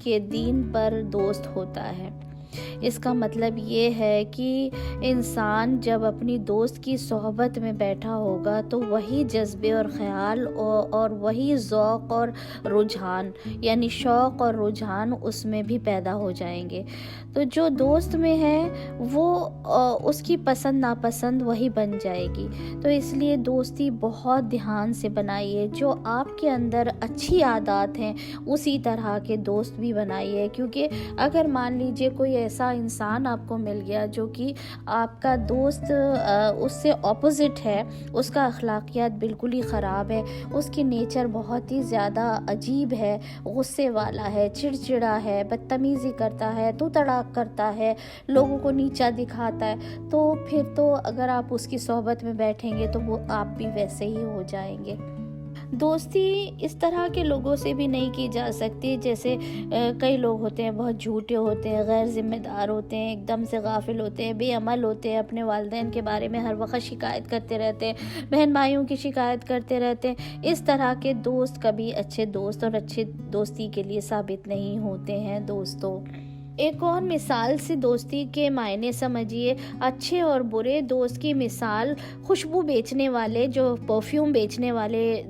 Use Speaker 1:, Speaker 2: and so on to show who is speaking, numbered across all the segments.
Speaker 1: کے دین پر دوست ہوتا ہے۔ اس کا مطلب یہ ہے کہ انسان جب اپنی دوست کی صحبت میں بیٹھا ہوگا تو وہی جذبے اور خیال اور وہی ذوق اور رجحان، یعنی شوق اور رجحان اس میں بھی پیدا ہو جائیں گے۔ تو جو دوست میں ہے وہ اس کی پسند ناپسند وہی بن جائے گی۔ تو اس لیے دوستی بہت دھیان سے بنائیے، جو آپ کے اندر اچھی عادات ہیں اسی طرح کے دوست بھی بنائیے، کیونکہ اگر مان لیجیے کوئی ایسا انسان آپ کو مل گیا جو کہ آپ کا دوست اس سے اپوزٹ ہے، اس کا اخلاقیات بالکل ہی خراب ہے، اس کی نیچر بہت ہی زیادہ عجیب ہے، غصے والا ہے، چڑچڑا ہے، بدتمیزی کرتا ہے، تو تڑاک کرتا ہے، لوگوں کو نیچا دکھاتا ہے، تو پھر تو اگر آپ اس کی صحبت میں بیٹھیں گے تو وہ آپ بھی ویسے ہی ہو جائیں گے۔ دوستی اس طرح کے لوگوں سے بھی نہیں کی جا سکتی، جیسے کئی لوگ ہوتے ہیں بہت جھوٹے ہوتے ہیں، غیر ذمہ دار ہوتے ہیں، ایک دم سے غافل ہوتے ہیں، بے عمل ہوتے ہیں، اپنے والدین کے بارے میں ہر وقت شکایت کرتے رہتے ہیں، بہن بھائیوں کی شکایت کرتے رہتے ہیں۔ اس طرح کے دوست کبھی اچھے دوست اور اچھے دوستی کے لیے ثابت نہیں ہوتے ہیں دوستوں۔ ایک اور مثال سے دوستی کے معنی سمجھیے۔ اچھے اور برے دوست کی مثال خوشبو بیچنے والے، جو پرفیوم بیچنے والے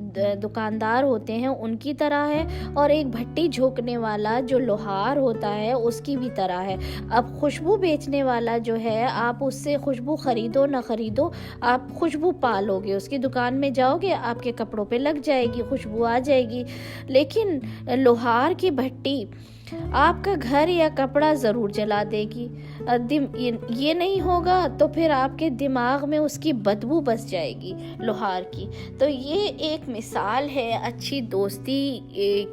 Speaker 1: دکاندار ہوتے ہیں ان کی طرح ہے، اور ایک بھٹی جھونکنے والا جو لوہار ہوتا ہے اس کی بھی طرح ہے۔ اب خوشبو بیچنے والا جو ہے، آپ اس سے خوشبو خریدو نہ خریدو، آپ خوشبو پالو گے، اس کی دکان میں جاؤ گے، آپ کے کپڑوں پہ لگ جائے گی، خوشبو آ جائے گی۔ لیکن لوہار کی بھٹی آپ کا گھر یا کپڑا ضرور جلا دے گی۔ یہ نہیں ہوگا تو پھر آپ کے دماغ میں اس کی بدبو بس جائے گی لوہار کی۔ تو یہ ایک مثال ہے اچھی دوستی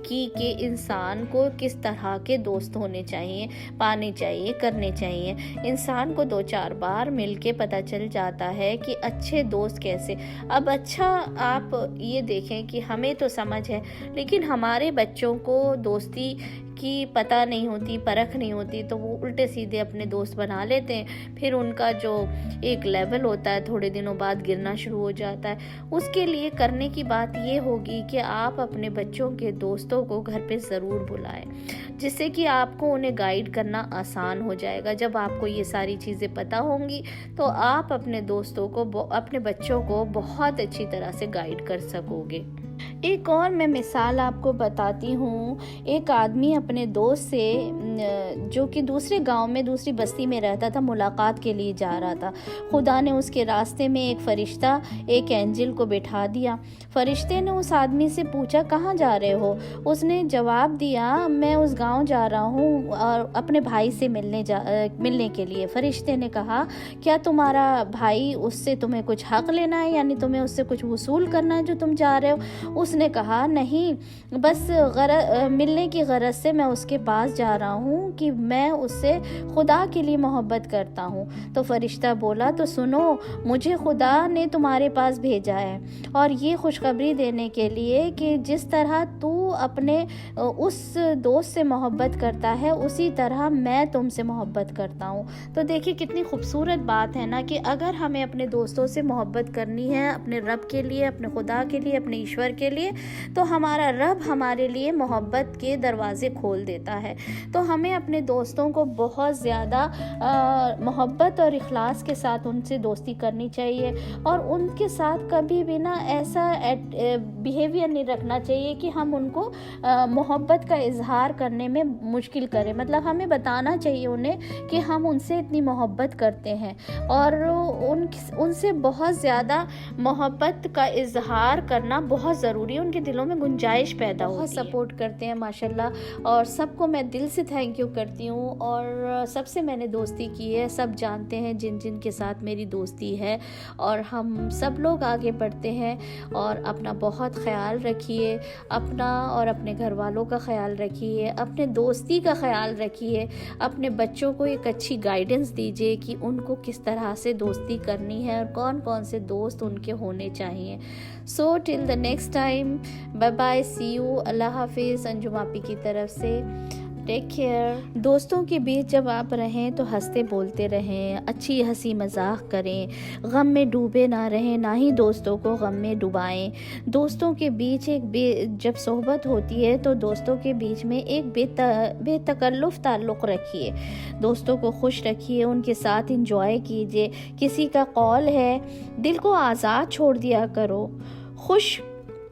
Speaker 1: کی، کہ انسان کو کس طرح کے دوست ہونے چاہیے، پانے چاہیے، کرنے چاہیے۔ انسان کو 2-4 بار مل کے پتہ چل جاتا ہے کہ اچھے دوست کیسے۔ اب اچھا آپ یہ دیکھیں کہ ہمیں تو سمجھ ہے، لیکن ہمارے بچوں کو دوستی کی پتہ نہیں ہوتی، پرکھ نہیں ہوتی، تو وہ الٹے سیدھے اپنے دوست بنا لیتے ہیں۔ پھر ان کا جو ایک لیول ہوتا ہے تھوڑے دنوں بعد گرنا شروع ہو جاتا ہے۔ اس کے لیے کرنے کی بات یہ ہوگی کہ آپ اپنے بچوں کے دوستوں کو گھر پہ ضرور بلائیں، جس سے کہ آپ کو انہیں گائیڈ کرنا آسان ہو جائے گا۔ جب آپ کو یہ ساری چیزیں پتہ ہوں گی تو آپ اپنے دوستوں کو، اپنے بچوں کو بہت اچھی طرح سے گائیڈ کر سکو گے۔ ایک اور میں مثال آپ کو بتاتی ہوں۔ ایک آدمی اپنے دوست سے جو کہ دوسرے گاؤں میں، دوسری بستی میں رہتا تھا، ملاقات کے لیے جا رہا تھا۔ خدا نے اس کے راستے میں ایک فرشتہ، ایک اینجل کو بٹھا دیا۔ فرشتے نے اس آدمی سے پوچھا کہاں جا رہے ہو؟ اس نے جواب دیا میں اس گاؤں جا رہا ہوں اور اپنے بھائی سے ملنے کے لیے۔ فرشتے نے کہا کیا تمہارا بھائی، اس سے تمہیں کچھ حق لینا ہے، یعنی تمہیں اس سے کچھ وصول کرنا ہے جو تم جا رہے ہو؟ اس نے کہا نہیں، بس ملنے کی غرض سے میں اس کے پاس جا رہا ہوں کہ میں اس سے خدا کے لیے محبت کرتا ہوں۔ تو فرشتہ بولا تو سنو، مجھے خدا نے تمہارے پاس بھیجا ہے اور یہ خوشخبری دینے کے لیے کہ جس طرح تو اپنے اس دوست سے محبت کرتا ہے اسی طرح میں تم سے محبت کرتا ہوں۔ تو دیکھیے کتنی خوبصورت بات ہے نا، کہ اگر ہمیں اپنے دوستوں سے محبت کرنی ہے، اپنے رب کے لیے، اپنے خدا کے لیے، اپنے ایشور کے لیے، تو ہمارا رب ہمارے لیے محبت کے دروازے کھول دیتا ہے۔ تو ہمیں اپنے دوستوں کو بہت زیادہ محبت اور اخلاص کے ساتھ ان سے دوستی کرنی چاہیے، اور ان کے ساتھ کبھی بھی نا ایسا بیہیویئر نہیں رکھنا چاہیے کہ ہم ان کو محبت کا اظہار کرنے میں مشکل کریں۔ مطلب ہمیں بتانا چاہیے انہیں کہ ہم ان سے اتنی محبت کرتے ہیں، اور ان سے بہت زیادہ محبت کا اظہار کرنا بہت ضروری ہے۔ ان کے دلوں میں گنجائش پیدا ہوتی ہے۔ بہت سپورٹ کرتے ہیں ماشاءاللہ، اور سب کو میں دل سے تھینک یو کرتی ہوں، اور سب سے میں نے دوستی کی ہے، سب جانتے ہیں جن جن کے ساتھ میری دوستی ہے، اور ہم سب لوگ آگے بڑھتے ہیں۔ اور اپنا بہت خیال رکھیے، اپنا اور اپنے گھر والوں کا خیال رکھیے، اپنے دوستی کا خیال رکھیے، اپنے بچوں کو ایک اچھی گائیڈنس دیجیے کہ ان کو کس طرح سے دوستی کرنی ہے اور کون کون سے دوست ان کے ہونے چاہیے۔ So till the next time, bye bye, see you, اللہ حافظ، انجم آپی کی طرف سے۔ Take care. دوستوں کے بیچ جب آپ رہیں تو ہنستے بولتے رہیں, اچھی ہنسی مذاق کریں, غم میں ڈوبے نہ رہیں, نہ ہی دوستوں کو غم میں ڈبائیں. دوستوں کے بیچ جب صحبت ہوتی ہے تو دوستوں کے بیچ میں ایک بے تکلف تعلق رکھیے, دوستوں کو خوش رکھیے, ان کے ساتھ انجوائے کیجیے. کسی کا قول ہے دل کو آزاد چھوڑ دیا کرو, خوش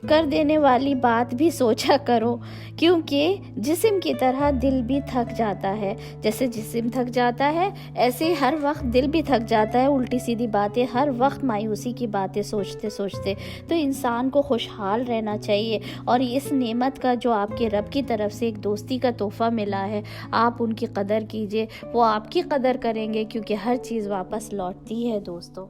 Speaker 1: کر دینے والی بات بھی سوچا کرو, کیونکہ جسم کی طرح دل بھی تھک جاتا ہے. جیسے جسم تھک جاتا ہے ایسے ہر وقت دل بھی تھک جاتا ہے, الٹی سیدھی باتیں, ہر وقت مایوسی کی باتیں سوچتے. تو انسان کو خوشحال رہنا چاہیے, اور اس نعمت کا جو آپ کے رب کی طرف سے ایک دوستی کا تحفہ ملا ہے, آپ ان کی قدر کیجیے, وہ آپ کی قدر کریں گے, کیونکہ ہر چیز واپس لوٹتی ہے دوستوں.